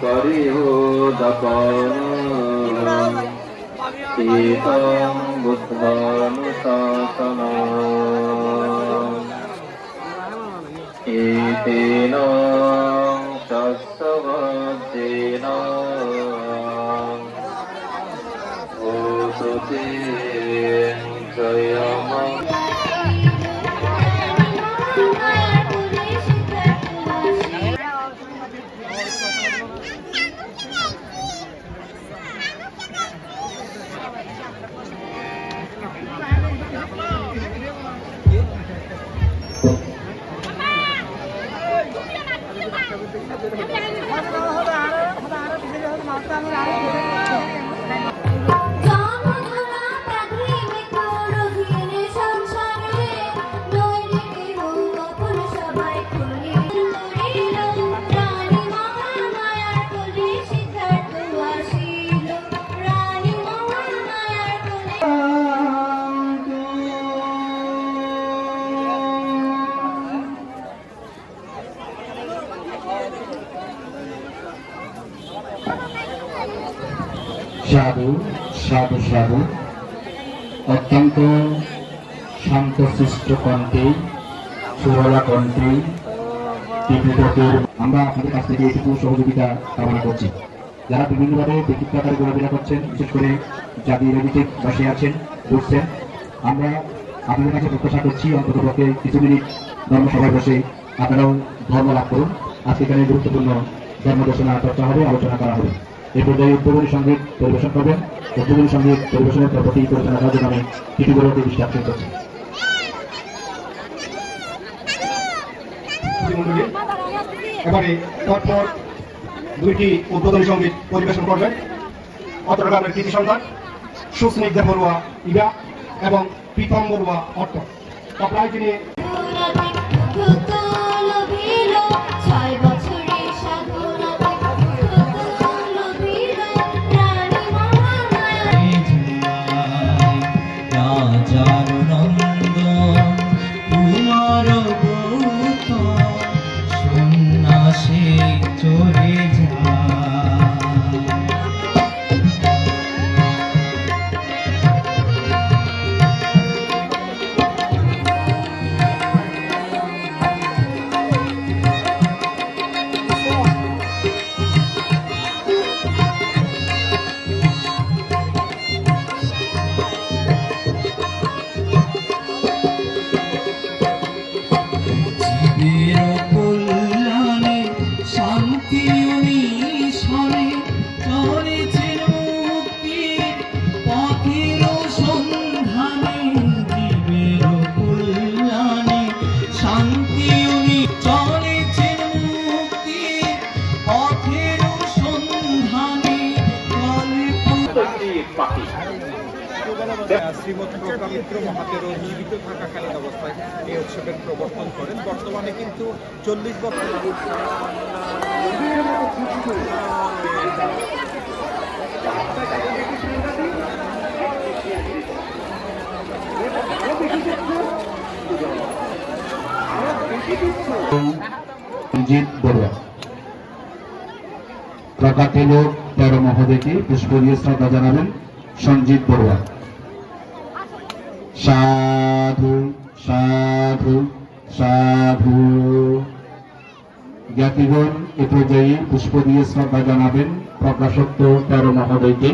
परिहोदकम् शीतं बुद्धानुशासनम् एतेन शस्त्रवज्रेण भूतु ते जयम् সাধু সাধু সাধু অত্যন্ত শান্তশিষ্ট কণ্ঠে সুরলা কণ্ঠে আমরা আপনাদের কাছ থেকে এইটুকু সহযোগিতা কামনা করছি। যারা বিভিন্নভাবে ব্যক্তিত্ব আকারে ঘোরাফেরা করছেন, বিশেষ করে জাতি রেডিতে বসে আছেন বসছেন, আমরা আপনাদের কাছে প্রত্যাশা করছি অন্তত পক্ষে কিছু মিনিট ধর্মসভায় বসে আপনারাও ধর্ম লাভ করুন। আজকে এখানে গুরুত্বপূর্ণ ধর্ম ঘোষণা চর্চা হবে, আলোচনা করা হবে। এই পর্যায়ে উদ্বোধনী সঙ্গীত পরিবেশন করবেন। উদ্বোধনী সঙ্গীত পরিবেশনের পরবর্তী পরিচালনা করার জন্য আমি টিটিগুলোকে দৃষ্টি আকর্ষণ করছি। এবারে পরপর দুইটি উদ্বোধনী সঙ্গীত পরিবেশন করবেন অত্রগ্রামের কৃতি সন্তান সুস্নিগ্ধা বড়ুয়া ইবা এবং প্রীতম বড়ুয়া অর্থ তবলায় যিনি শ্রীমৎ প্রকামিত্র মহাতেরও জীবিত থাকাকালীন অবস্থায় এই উৎসবের প্রবর্তন করেন। বর্তমানে কিন্তু 40 বছর সঞ্জিত বড়ুয়া প্রকাটিল 13 মহোদয়কে পুষ্প দিয়ে শ্রদ্ধা জানাবেন। সঞ্জিত বড়ুয়া। সাধু সাধু সাধু। জ্ঞাতিগণ এ পর্যায়ে পুষ্প দিয়ে শ্রদ্ধা জানাবেন প্রকাশক 13 মহোদয়কে।